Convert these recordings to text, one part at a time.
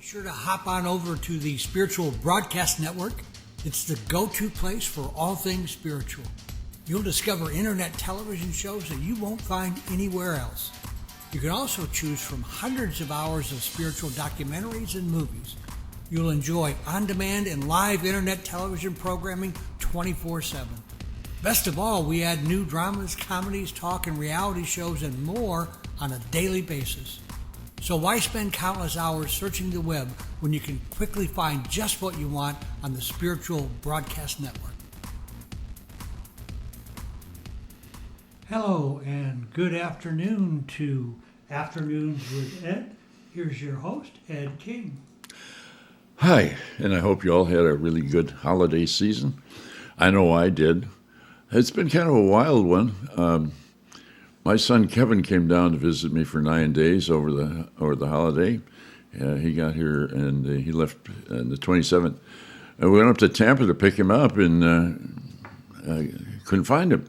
Be sure to hop on over to the Spiritual Broadcast Network. It's the go-to place for all things spiritual. You'll discover internet television shows that you won't find anywhere else. You can also choose from hundreds of hours of spiritual documentaries and movies. You'll enjoy on-demand and live internet television programming 24/7. Best of all, we add new dramas, comedies, talk, and reality shows and more on a daily basis. So why spend countless hours searching the web when you can quickly find just what you want on the Spiritual Broadcast Network? Hello and good afternoon to Afternoons with Ed. Here's your host, Ed King. Hi, and I hope you all had a really good holiday season. I know I did. It's been kind of a wild one. My son Kevin came down to visit me for 9 days over the holiday. He got here and he left on the 27th. We went up to Tampa to pick him up and couldn't find him.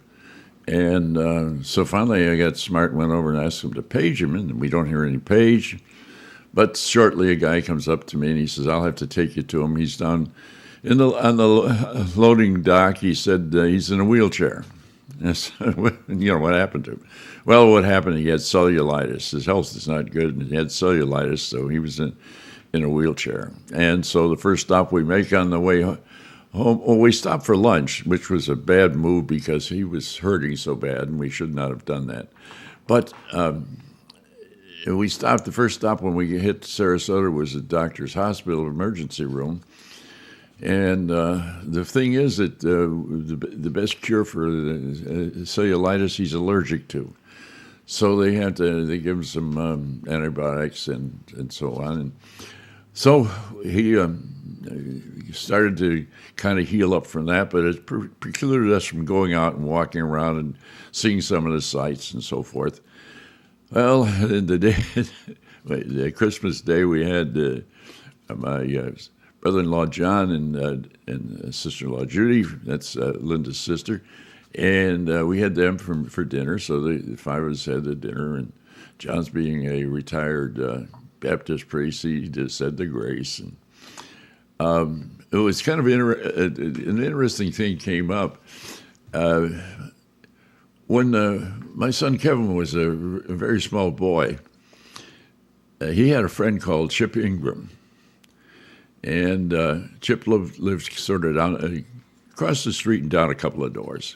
And so finally I got smart and went over and asked him to page him, and we don't hear any page. But shortly a guy comes up to me and he says, "I'll have to take you to him. He's down on the loading dock." He said he's in a wheelchair. What happened to him? Well, what happened, he had cellulitis. His health is not good, and he had cellulitis, so he was in a wheelchair. And so the first stop we make on the way home, we stopped for lunch, which was a bad move because he was hurting so bad, and we should not have done that. But we stopped, the first stop when we hit Sarasota was the doctor's hospital emergency room. And the thing is that the best cure for cellulitis he's allergic to. So they give him some antibiotics and so on. And so he started to kind of heal up from that, but it precluded us from going out and walking around and seeing some of the sights and so forth. Well, the Christmas Day, we had my brother-in-law John and sister-in-law Judy, that's Linda's sister, and we had them for dinner. So the five of us had the dinner, and John's being a retired Baptist priest, he just said the grace. And it was kind of an interesting thing came up. When my son Kevin was a very small boy, he had a friend called Chip Ingram. And Chip lived sort of down across the street and down a couple of doors.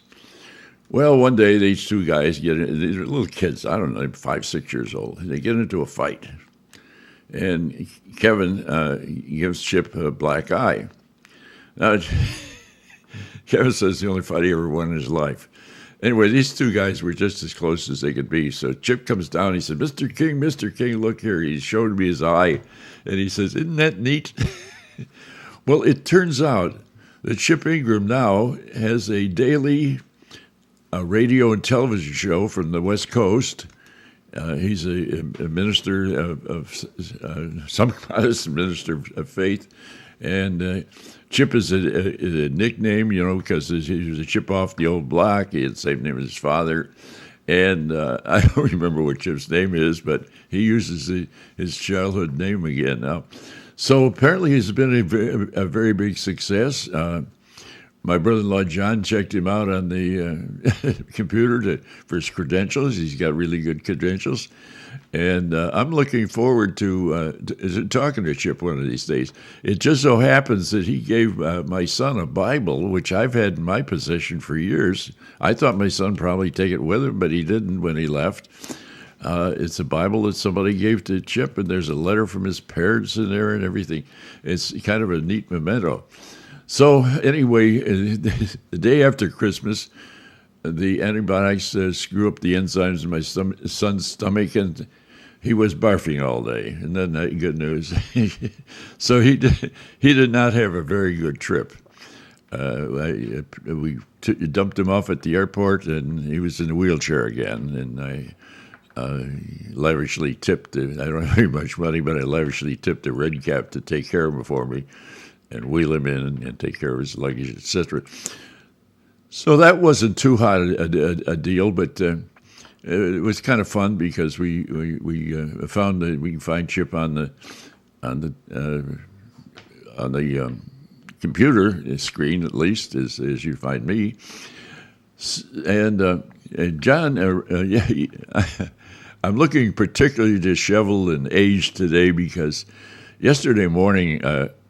Well, one day these two guys these are little kids, I don't know, 5, 6 years old. They get into a fight. And Kevin gives Chip a black eye. Now, Kevin says the only fight he ever won in his life. Anyway, these two guys were just as close as they could be. So Chip comes down, he said, Mr. King, look here. He showed me his eye, and he says, "Isn't that neat?" Well, it turns out that Chip Ingram now has a daily radio and television show from the West Coast. He's a minister of some Protestant minister of faith, and Chip is a nickname, because he was a chip off the old block. He had the same name as his father. And I don't remember what Chip's name is, but he uses his childhood name again now. So apparently he's been a very big success. My brother-in-law John checked him out on the computer for his credentials. He's got really good credentials. And I'm looking forward to talking to Chip one of these days. It just so happens that he gave my son a Bible, which I've had in my possession for years. I thought my son probably take it with him, but he didn't when he left. It's a Bible that somebody gave to Chip, and there's a letter from his parents in there and everything. It's kind of a neat memento. So anyway, the day after Christmas, the antibiotics screw up the enzymes in my son's stomach, and he was barfing all day. And then good news. So he did not have a very good trip. We dumped him off at the airport, and he was in a wheelchair again. And I lavishly tipped, I don't have very much money, but I lavishly tipped a red cap to take care of him for me and wheel him in and take care of his luggage, etc. So that wasn't too hot a deal, but it was kind of fun because we found that we can find Chip on on the computer screen, at least as you find me. And John, I'm looking particularly disheveled and aged today because yesterday morning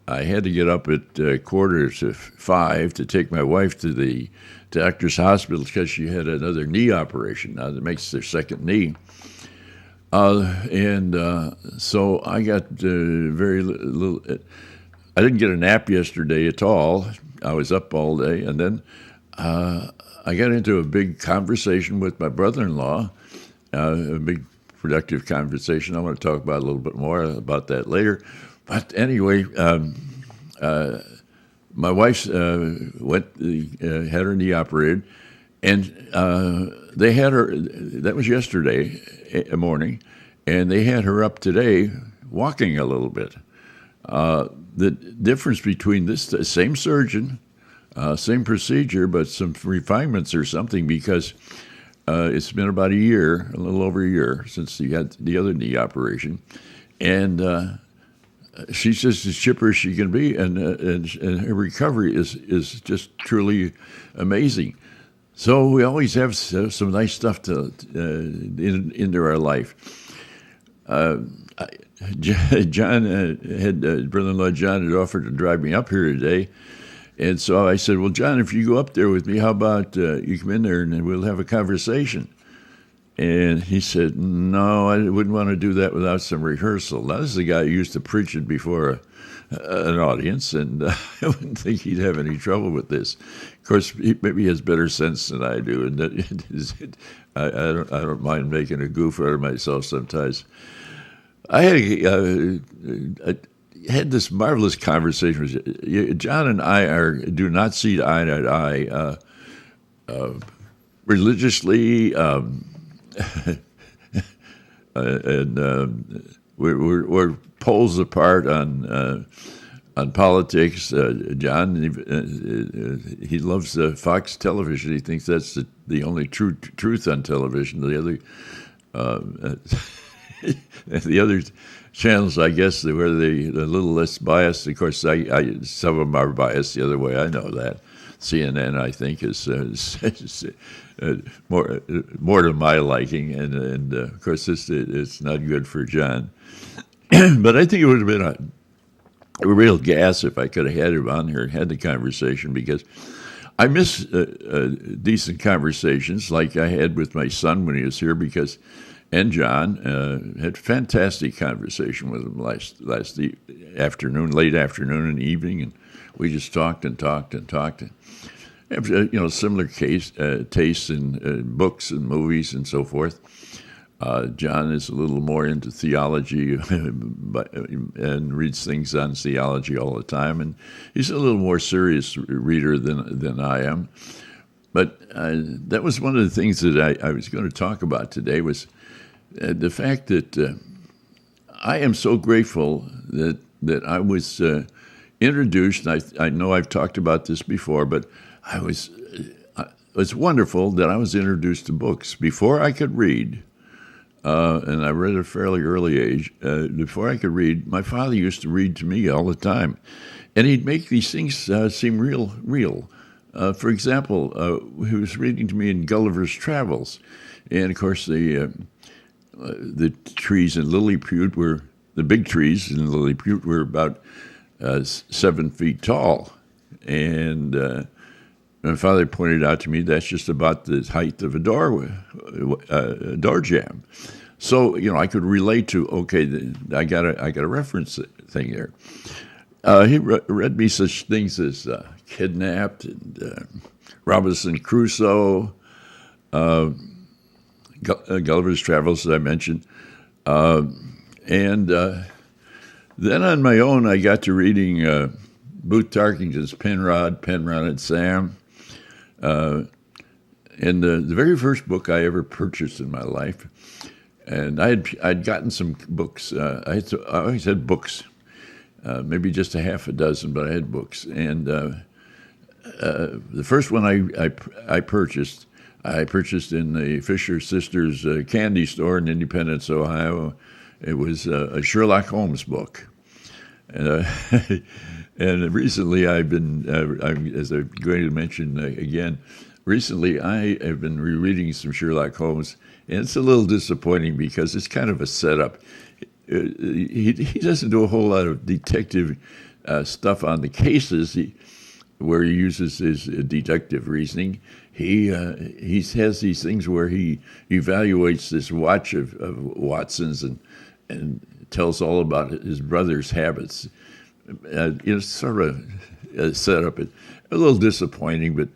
I had to get up at 4:45 to take my wife to the doctor's hospital because she had another knee operation. Now that makes their second knee. So I got very little. I didn't get a nap yesterday at all. I was up all day, and then I got into a big conversation with my brother-in-law, a big productive conversation. I want to talk about a little bit more about that later. But anyway, my wife had her knee operated, and they had her. That was yesterday morning, and they had her up today walking a little bit. The difference between this same surgeon, same procedure, but some refinements or something, because it's been about a little over a year since she had the other knee operation, and she's just as chipper as she can be, and her recovery is just truly amazing. So we always have some nice stuff into our life. John brother-in-law John had offered to drive me up here today, and so I said, "Well, John, if you go up there with me, how about you come in there and we'll have a conversation?" And he said, "No, I wouldn't want to do that without some rehearsal." Now, this is a guy who used to preach it before an audience, and I wouldn't think he'd have any trouble with this. Of course, maybe he has better sense than I do, and I don't mind making a goof out of myself sometimes. I had this marvelous conversation with John, and I do not see eye to eye religiously, and we're poles apart on politics. John, he loves Fox television. He thinks that's the only truth on television. The other channels, I guess, where they're a little less biased. Of course, some of them are biased the other way. I know that. CNN, I think, is more to my liking, and of course, it's not good for John. But I think it would have been a real gas if I could have had him on here and had the conversation, because I miss decent conversations like I had with my son when he was here, and John had fantastic conversation with him last afternoon, late afternoon and evening, and we just talked and talked and talked. Similar tastes in books and movies and so forth. John is a little more into theology and reads things on theology all the time, and he's a little more serious reader than I am. But that was one of the things that I was going to talk about today, was the fact that I am so grateful that I was introduced. I know I've talked about this before, but it's wonderful that I was introduced to books before I could read. And I read at a fairly early age. Before I could read, my father used to read to me all the time, and he'd make these things seem real. For example, he was reading to me in Gulliver's Travels, and of course the trees in Lilliput the big trees in Lilliput were about 7 feet tall, and my father pointed out to me that's just about the height of a door jamb. So I could relate to, okay, I got a reference thing there. He read me such things as Kidnapped and Robinson Crusoe, Gulliver's Travels, as I mentioned, and then on my own I got to reading Booth Tarkington's Penrod and Sam. And the very first book I ever purchased in my life, and I'd gotten some books. I always had books, maybe just a half a dozen, but I had books. And the first one I purchased in the Fisher Sisters candy store in Independence, Ohio. It was a Sherlock Holmes book. And, and recently I've been, as I'm going to mention again, recently I have been rereading some Sherlock Holmes, and it's a little disappointing because it's kind of a setup. He doesn't do a whole lot of detective stuff on the cases where he uses his deductive reasoning. He has these things where he evaluates this watch of Watson's and tells all about his brother's habits. It's sort of a setup. A little disappointing, but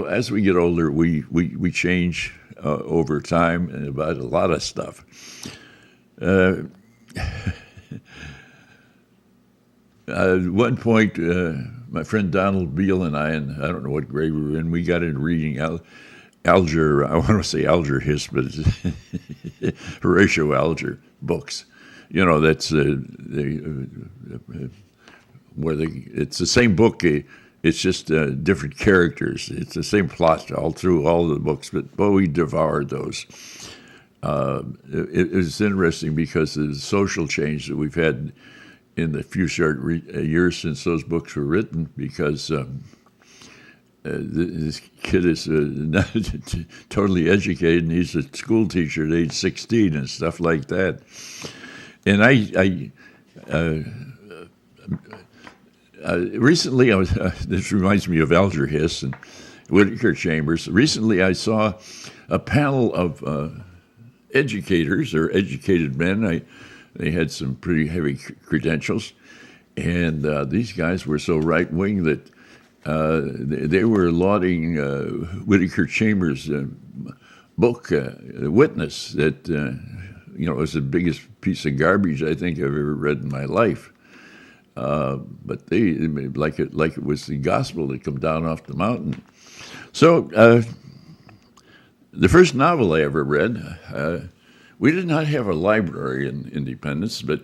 as we get older, we change over time and about a lot of stuff. At one point, my friend Donald Beale and I don't know what grade we were in, we got into reading Alger, I want to say Alger Hiss, but it's Horatio Alger books. That's it's the same book. It's just different characters. It's the same plot all through all the books, but we devoured those. It was interesting because of the social change that we've had in the few short years since those books were written, because this kid is not totally educated, and he's a school teacher at age 16 and stuff like that. And recently, this reminds me of Alger Hiss and Whittaker Chambers. Recently, I saw a panel of educators or educated men. They had some pretty heavy credentials, and these guys were so right-wing that they were lauding Whittaker Chambers' book, Witness, that was the biggest piece of garbage I think I've ever read in my life. But they like it was the gospel that come down off the mountain. So the first novel I ever read, we did not have a library in Independence, but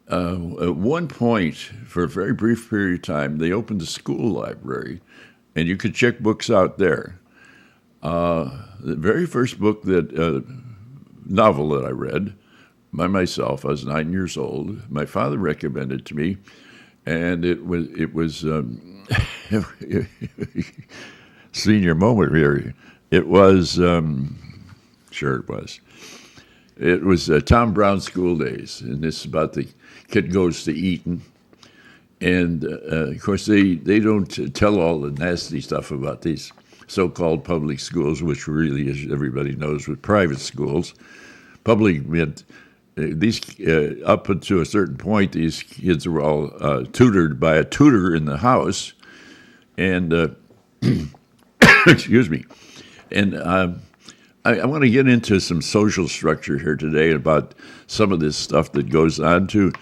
at one point, for a very brief period of time, they opened a school library, and you could check books out there. The very first novel that I read by myself, I was 9 years old. My father recommended it to me, and it was senior moment here. It was sure it was. It was Tom Brown's School Days, and this is about the kid goes to Eton, and of course they don't tell all the nasty stuff about these so-called public schools, which really, as everybody knows, were private schools. Public meant these up until a certain point, these kids were all tutored by a tutor in the house, and excuse me, and I want to get into some social structure here today about some of this stuff that goes on too.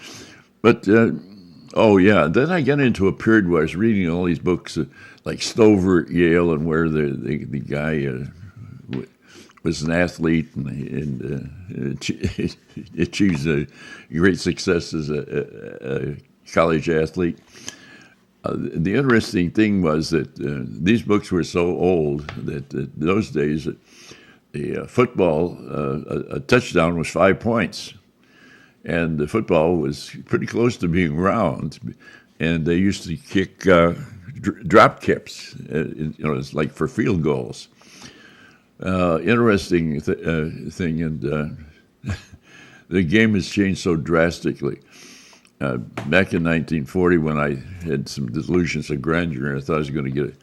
But, then I get into a period where I was reading all these books like Stover at Yale, and where the guy was an athlete and achieves a great success as a college athlete. The interesting thing was that these books were so old that those days, the football, a touchdown was 5 points, and the football was pretty close to being round, and they used to kick drop kicks, it's like for field goals. Interesting thing, and the game has changed so drastically. Back in 1940, when I had some delusions of grandeur, I thought I was going to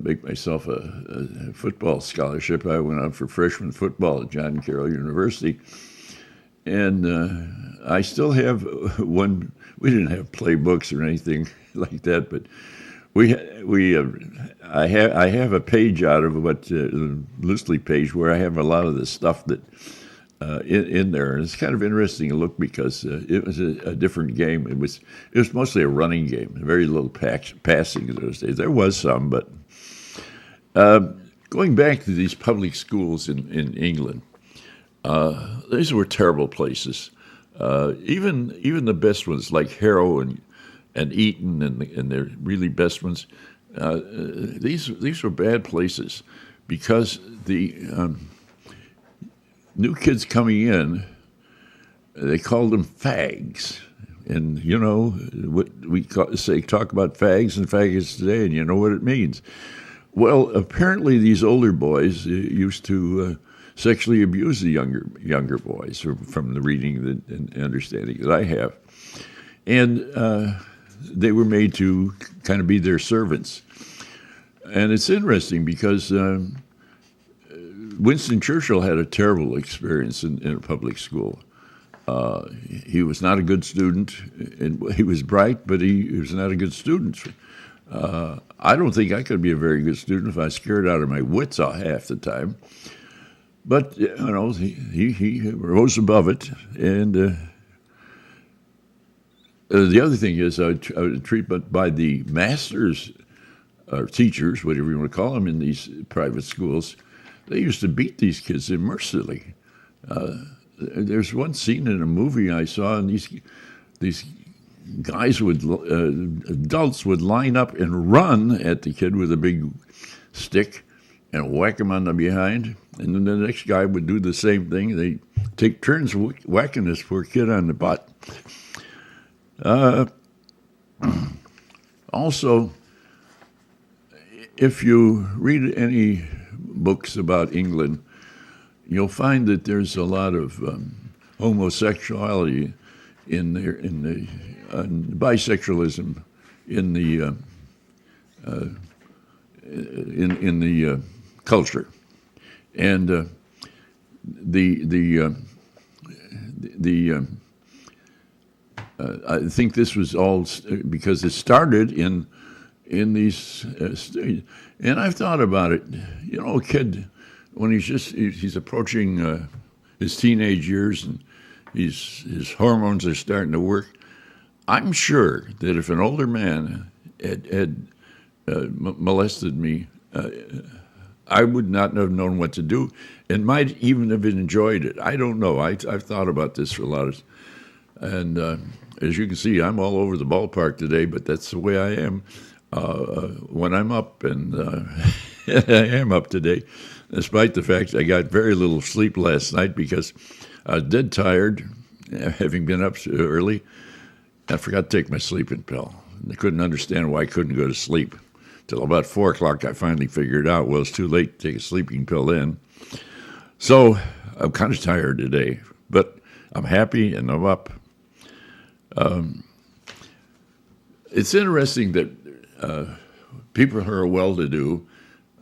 make myself a football scholarship. I went out for freshman football at John Carroll University, and I still have one. We didn't have playbooks or anything like that, but I have a page out of what loosely page where I have a lot of the stuff that in there, and it's kind of interesting to look because it was a different game. It was mostly a running game, very little passing in those days. There was some, but going back to these public schools in England, these were terrible places. Even the best ones like Harrow and Eton and their really best ones, these were bad places because the new kids coming in, they called them fags. And you know what we talk about fags and faggots today, and you know what it means. Well, apparently these older boys used to sexually abuse the younger boys, from the reading and understanding that I have. And they were made to kind of be their servants. And it's interesting because Winston Churchill had a terrible experience in a public school. He was not a good student. And he was bright, but he was not a good student. I don't think I could be a very good student if I was scared out of my wits half the time. But, you know, he rose above it. And the other thing is, I would treat by the masters or teachers, whatever you want to call them, in these private schools, they used to beat these kids mercilessly. There's one scene in a movie I saw, and these guys adults would line up and run at the kid with a big stick and whack him on the behind. And then the next guy would do the same thing. They take turns whacking this poor kid on the butt. Also, if you read any books about England, you'll find that there's a lot of homosexuality in the bisexualism in the culture, and I think this was all because it started in these states. And I've thought about it. You know, a kid, when he's approaching his teenage years and his hormones are starting to work, I'm sure that if an older man had molested me, I would not have known what to do, and might even have enjoyed it. I don't know. I've thought about this for a lot of, and as you can see, I'm all over the ballpark today. But that's the way I am when I'm up, and I am up today, despite the fact I got very little sleep last night because I was dead tired, having been up so early. I forgot to take my sleeping pill. I couldn't understand why I couldn't go to sleep. Till about 4 o'clock, I finally figured out, well, it's too late to take a sleeping pill then. So I'm kind of tired today, but I'm happy and I'm up. It's interesting that people who are well-to-do,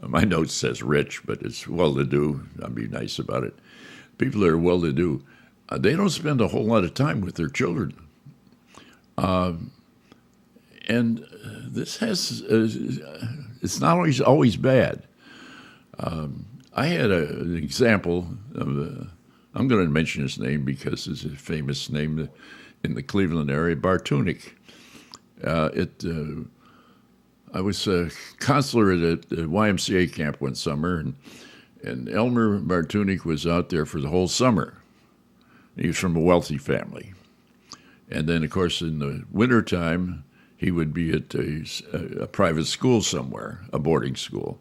my note says rich, but it's well-to-do. I'll be nice about it. People that are well-to-do, they don't spend a whole lot of time with their children. And this has, it's not always bad. I had an example of, I'm going to mention his name because it's a famous name in the Cleveland area, Bartunik. I was a counselor at a YMCA camp one summer, and Elmer Bartunik was out there for the whole summer. He was from a wealthy family. And then, of course, in the wintertime, he would be at a private school somewhere, a boarding school.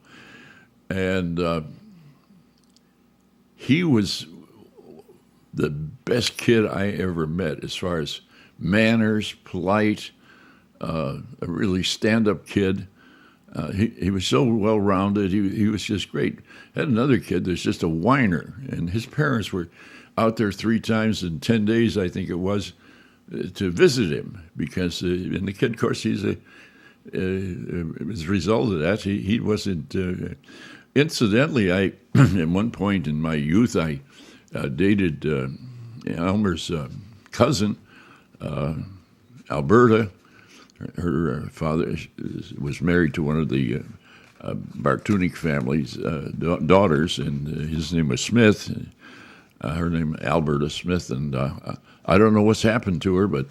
And he was the best kid I ever met as far as manners, polite, a really stand-up kid. He was so well-rounded. He was just great. Had another kid that's just a whiner, and his parents were out there 3 times in 10 days, I think it was, to visit him, because and the kid, of course, he's as a result of that, he wasn't. Incidentally, at one point in my youth, I dated Elmer's cousin, Alberta. Her father was married to one of the Bartunik family's daughters, and his name was Smith. Her name Alberta Smith, and I don't know what's happened to her, but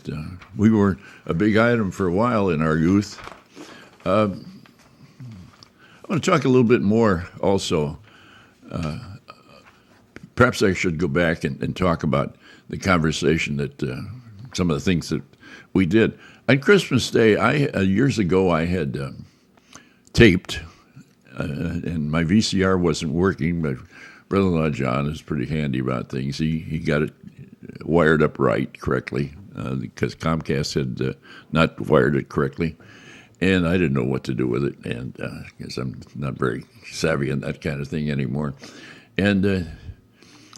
we were a big item for a while in our youth. I want to talk a little bit more also. Perhaps I should go back and talk about the conversation that some of the things that we did. On Christmas Day, years ago, I had taped, and my VCR wasn't working, but brother-in-law John is pretty handy about things. He got it wired up correctly. because Comcast had not wired it correctly. And I didn't know what to do with it, and because I'm not very savvy in that kind of thing anymore. And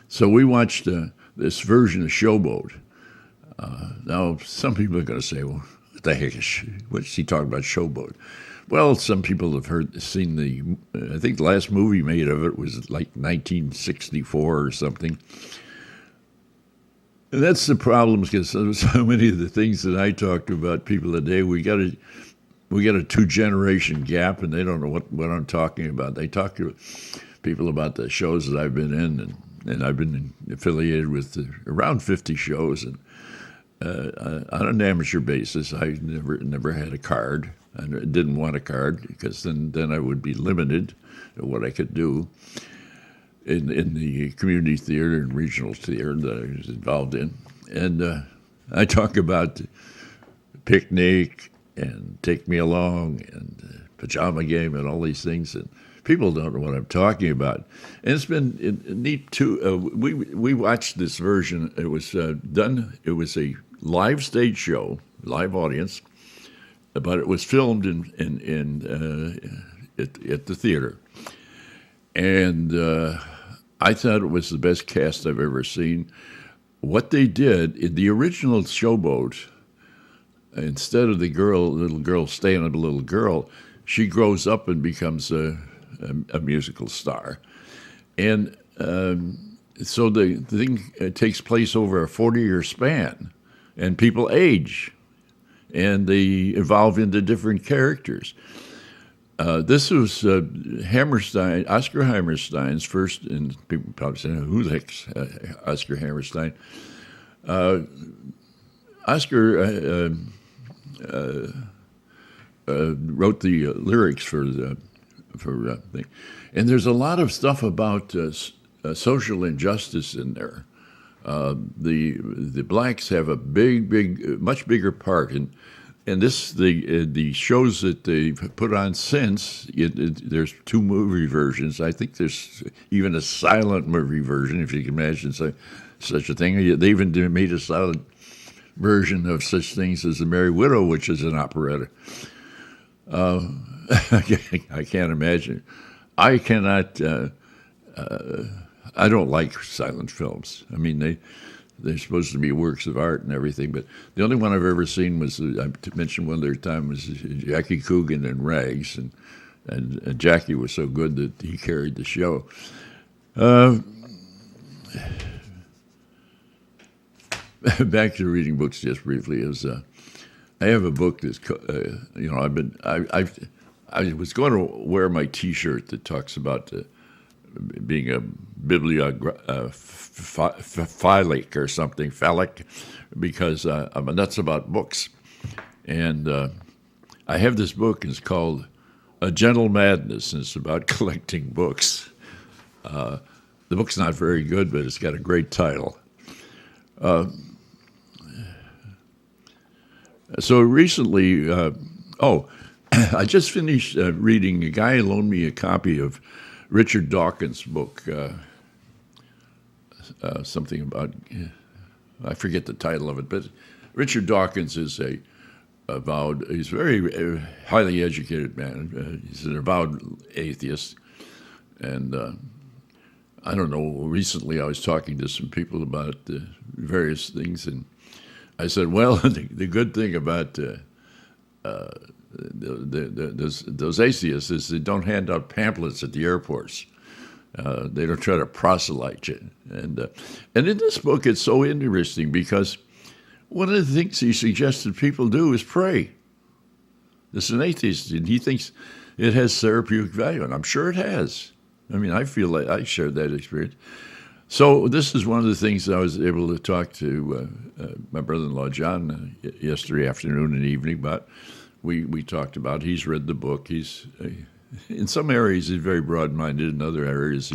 so we watched this version of Showboat. Now, some people are going to say, well, what the heck what's he talking about, Showboat? Well, some people have seen I think the last movie made of it was like 1964 or something. And that's the problem, because so many of the things that I talk to about people today, we got a 2-generation gap, and they don't know what I'm talking about. They talk to people about the shows that I've been in, and I've been affiliated with around 50 shows, and on an amateur basis. I never had a card. I didn't want a card, because then I would be limited to what I could do in the community theater and regional theater that I was involved in. And I talk about Picnic and Take Me Along and Pajama Game and all these things, and people don't know what I'm talking about. And it's been neat too. We watched this version. It was done. It was a live stage show, live audience, but it was filmed at the theater. And I thought it was the best cast I've ever seen. What they did in the original Showboat, instead of the little girl staying a little girl, she grows up and becomes a musical star. And so the thing takes place over a 40-year span, and people age, and they evolve into different characters. This was Oscar Hammerstein's first, and people probably say, who the heck's Oscar Hammerstein? Oscar wrote the lyrics for thing. And there's a lot of stuff about social injustice in there. The blacks have a much bigger part, and this the shows that they've put on since. There's 2 movie versions. I think there's even a silent movie version, if you can imagine such a thing. They even made a silent version of such things as The Merry Widow, which is an operetta. I can't imagine. I cannot. I don't like silent films. I mean, they're supposed to be works of art and everything, but the only one I've ever seen was, I mentioned one other time, was Jackie Coogan in Rags, and Jackie was so good that he carried the show. Back to reading books just briefly. I have a book that's, I was going to wear my T-shirt that talks about being a bibliophilic or something, phallic, because I'm nuts about books. And I have this book, and it's called A Gentle Madness, and it's about collecting books. The book's not very good, but it's got a great title. So recently, I just finished reading, a guy loaned me a copy of Richard Dawkins' book, something about, I forget the title of it, but Richard Dawkins is he's a very highly educated man. He's an avowed atheist. And I don't know, recently I was talking to some people about various things, and I said, well, the good thing about those atheists is they don't hand out pamphlets at the airports. They don't try to proselyte you. And in this book, it's so interesting because one of the things he suggested people do is pray. This is an atheist, and he thinks it has therapeutic value, and I'm sure it has. I mean, I feel like I shared that experience. So this is one of the things I was able to talk to my brother-in-law, John, yesterday afternoon and evening about. We talked about. He's read the book. He's in some areas he's very broad-minded. In other areas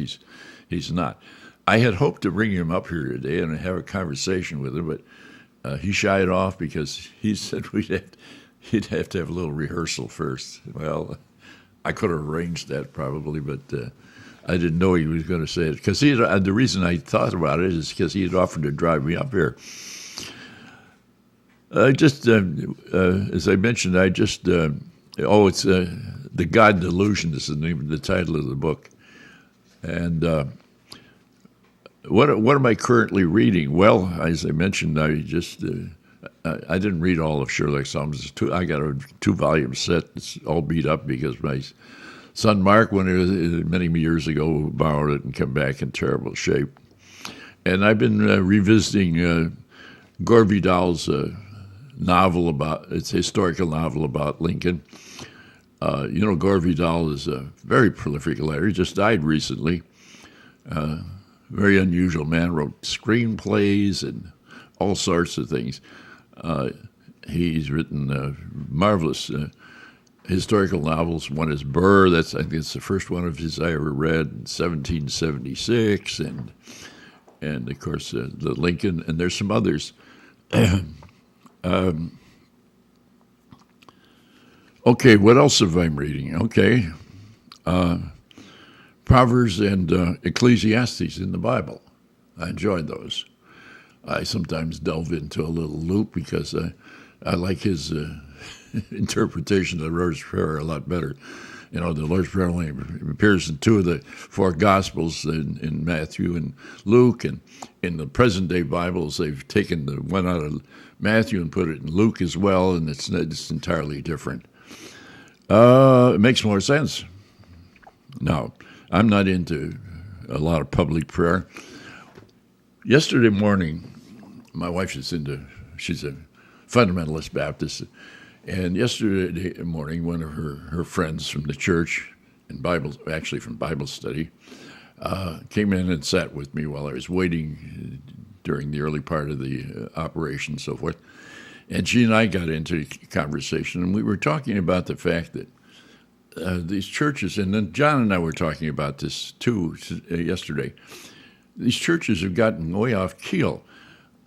he's not. I had hoped to bring him up here today and have a conversation with him, but he shied off because he said he'd have to have a little rehearsal first. Well, I could have arranged that probably, but I didn't know he was going to say it. Because the reason I thought about it is because he had offered to drive me up here. Just as I mentioned, it's The God Delusion is the name of the title of the book. And what am I currently reading? Well, as I mentioned, I didn't read all of Sherlock Holmes. I got a 2-volume set. It's all beat up because my son Mark, many years ago, borrowed it and came back in terrible shape. And I've been revisiting Gore Vidal's historical novel about Lincoln. Gore Vidal is a very prolific writer. He just died recently. Very unusual man, wrote screenplays and all sorts of things. He's written marvelous historical novels. One is Burr. I think it's the first one of his I ever read in 1776, and of course the Lincoln. And there's some others. Okay, what else have I reading? Okay, Proverbs and Ecclesiastes in the Bible. I enjoyed those. I sometimes delve into a little Luke because I like his interpretation of the Lord's Prayer a lot better. The Lord's Prayer only appears in 2 of the 4 Gospels, in Matthew and Luke, and in the present-day Bibles, they've taken the one out of Matthew and put it in Luke as well, and it's entirely different. It makes more sense. Now, I'm not into a lot of public prayer. Yesterday morning, my wife she's a fundamentalist Baptist, and yesterday morning, one of her friends from the church, from Bible study, came in and sat with me while I was waiting during the early part of the operation and so forth. And she and I got into a conversation, and we were talking about the fact that these churches, and then John and I were talking about this too yesterday, these churches have gotten way off keel.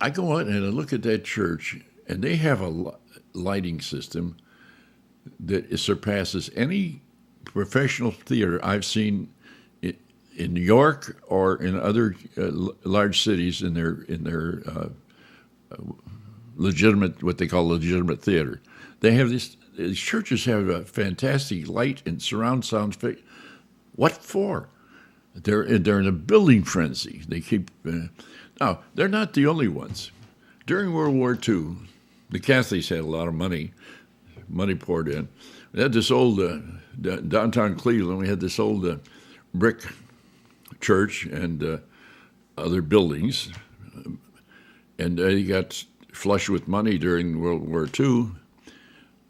I go out and I look at that church, and they have a lighting system that surpasses any professional theater I've seen in New York or in other large cities in their legitimate, what they call legitimate theater. They have these churches have a fantastic light and surround sound. What for? They're in a building frenzy. They keep now. They're not the only ones. During World War II, the Catholics had a lot of money poured in. We had this old downtown Cleveland. We had this old brick church and other buildings, and they got flush with money during World War II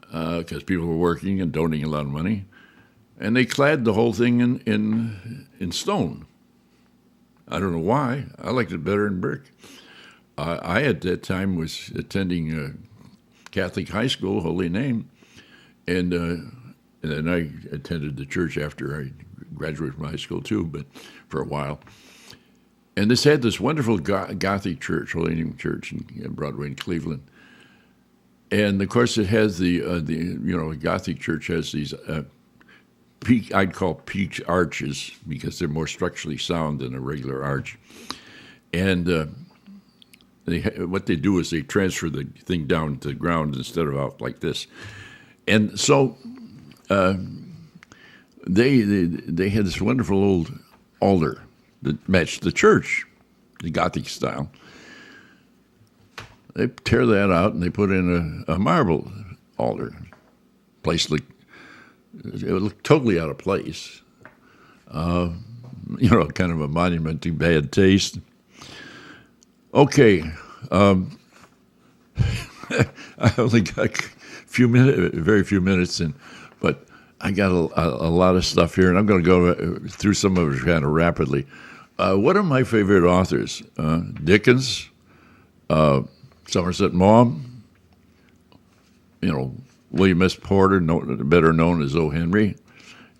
because people were working and donating a lot of money, and they clad the whole thing in stone. I don't know why. I liked it better in brick. I at that time was attending Catholic high school, Holy Name, and then I attended the church after I graduated from high school too, but for a while. And this had this wonderful Gothic church, Holy Name Church in Broadway in Cleveland. And of course, it has the Gothic church has these I'd call peaked arches because they're more structurally sound than a regular arch. And what they do is they transfer the thing down to the ground instead of out like this. And so they had this wonderful old altar that matched the church, the Gothic style. They tear that out and they put in a marble altar. It looked totally out of place. Kind of a monument to bad taste. Okay, I only got very few minutes in, but I got a lot of stuff here, and I'm going to go through some of it kind of rapidly. One of my favorite authors, Dickens, Somerset Maugham, William S. Porter, better known as O. Henry,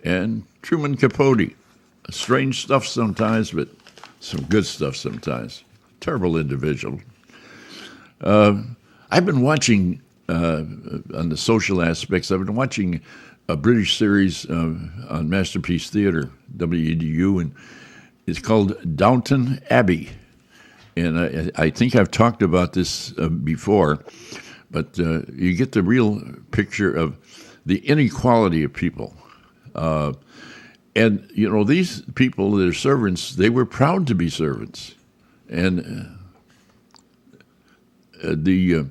and Truman Capote. Strange stuff sometimes, but some good stuff sometimes. Terrible individual. I've been watching, on the social aspects, I've been watching a British series on Masterpiece Theatre, WEDU, and it's called Downton Abbey. And I think I've talked about this before, But you get the real picture of the inequality of people. And, these people that are servants, they were proud to be servants. And the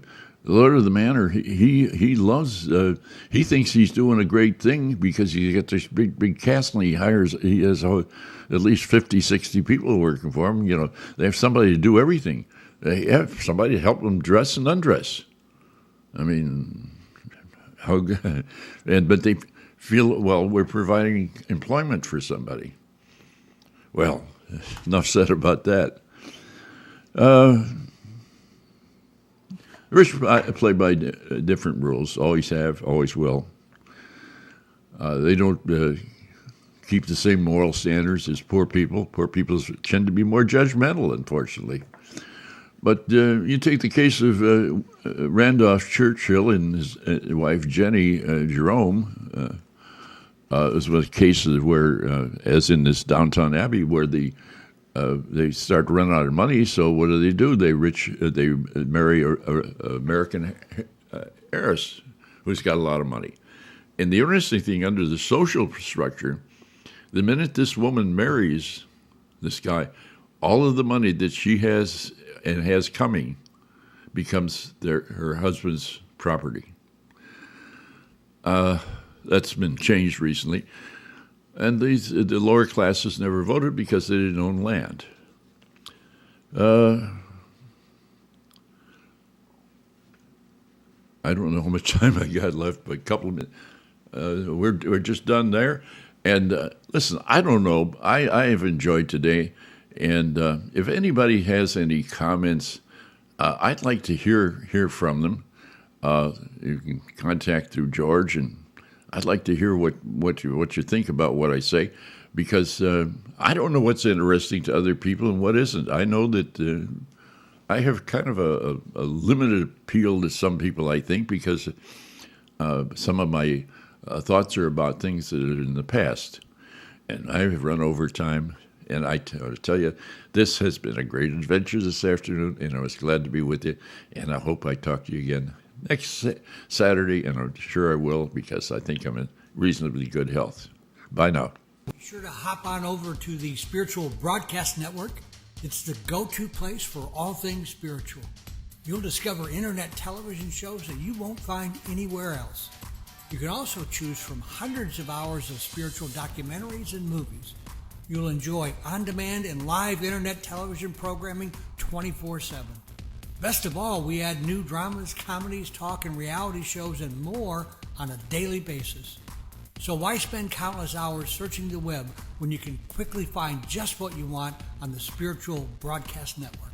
Lord of the Manor, he loves, he thinks he's doing a great thing because he got this big castle and he has at least 50, 60 people working for him. They have somebody to do everything. They have somebody to help them dress and undress. I mean, how good. But they feel, well, we're providing employment for somebody. Well, enough said about that. Rich play by different rules, always have, always will. They don't keep the same moral standards as poor people. Poor people tend to be more judgmental, unfortunately. But you take the case of Randolph Churchill and his wife Jenny Jerome. It was a case where, as in this Downton Abbey, where they start to run out of money. So what do? They marry an American heiress who's got a lot of money. And the interesting thing, under the social structure, the minute this woman marries this guy, all of the money that she has and has coming becomes her husband's property. That's been changed recently. And the lower classes never voted because they didn't own land. I don't know how much time I got left, but a couple of minutes. We're just done there. And listen, I don't know. I have enjoyed today. And if anybody has any comments, I'd like to hear from them. You can contact through George, and I'd like to hear what you think about what I say, because I don't know what's interesting to other people and what isn't. I know that I have kind of a limited appeal to some people, I think, because some of my thoughts are about things that are in the past. And I have run over time, and I tell you, this has been a great adventure this afternoon, and I was glad to be with you, and I hope I talk to you again next Saturday, and I'm sure I will, because I think I'm in reasonably good health. Bye now. Be sure to hop on over to the Spiritual Broadcast Network. It's the go-to place for all things spiritual. You'll discover internet television shows that you won't find anywhere else. You can also choose from hundreds of hours of spiritual documentaries and movies. You'll enjoy on-demand and live internet television programming 24/7. Best of all, we add new dramas, comedies, talk, and reality shows and more on a daily basis. So why spend countless hours searching the web when you can quickly find just what you want on the Spiritual Broadcast Network?